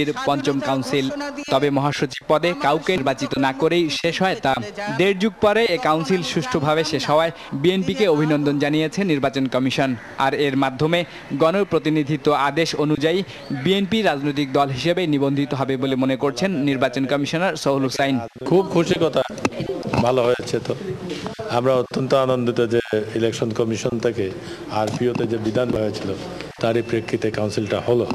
বিএনপির পঞ্চম কাউন্সিল। তবে মহাসচিব পদে কাউকে নির্বাচিত না করেই শেষ হয় তা। দেড় যুগ পরে এ কাউন্সিল সুষ্ঠুভাবে শেষ হওয়ায় বিএনপিকে অভিনন্দন জানিয়েছে নির্বাচন কমিশন। আর এর মাধ্যমে গণপ্রতিনিধিত্ব আদেশ অনুযায়ী বিএনপি রাজনৈতিক দল হিসেবে নিবন্ধিত হবে বলে মনে করছেন নির্বাচন কমিশনার সোহেল হোসাইন। খুব খুশি কথা, ভালো হয়েছে। তো আমরা অত্যন্ত আনন্দিত যে ইলেকশন কমিশন থেকে আরপিওতে যে বিধান হয়েছিল তারই প্রেক্ষিতে কাউন্সিলটা হলো,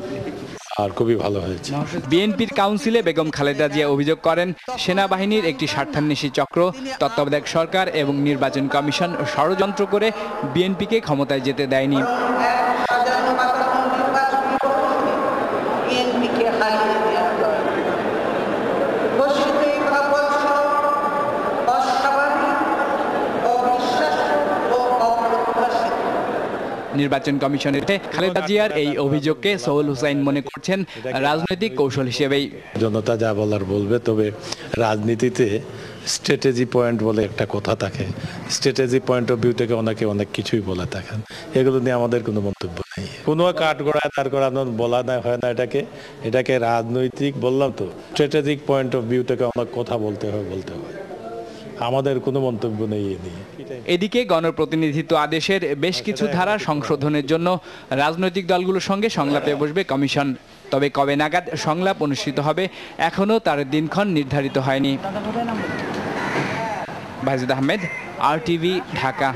আর খুবই ভালো হয়েছে। বিএনপির কাউন্সিলে বেগম খালেদা জিয়া অভিযোগ করেন, সেনাবাহিনীর একটি স্বার্থান্বেষী চক্র, তত্ত্বাবধায়ক সরকার এবং নির্বাচন কমিশন ষড়যন্ত্র করে বিএনপিকে ক্ষমতায় যেতে দেয়নি। নির্বাচন কমিশনের খালেদা জিয়ার এই অভিযোগকে সোহেল হোসাইন মনে করছেন রাজনৈতিক কৌশল হিসেবেই। জনতা যা বলার বলবে, তবে রাজনীতিতে স্ট্র্যাটেজি পয়েন্ট বলে একটা কথা থাকে। স্ট্র্যাটেজি পয়েন্ট অফ ভিউ থেকে অনেকে অনেক কিছুই বলে থাকেন, এগুলো নিয়ে আমাদের কোনো মন্তব্য নেই। কোনো কাঠগড়ায় দাঁড় করানো বলা না হয় না, এটাকে রাজনৈতিক বললাম তো, স্ট্র্যাটেজিক পয়েন্ট অফ ভিউ থেকে অনেক কথা বলতে হয়। আমাদের কোনো মন্তব্য নেই এ নিয়ে। এদিকে গণপ্রতিনিধিত্ব আদেশের বেশ কিছু ধারা সংশোধনের জন্য রাজনৈতিক দলগুলোর সঙ্গে সংলাপে বসবে কমিশন। তবে কবে নাগাদ সংলাপ অনুষ্ঠিত হবে এখনও তার দিনক্ষণ নির্ধারিত হয়নি। বাহিজুদ আহমেদ, RTV, ঢাকা।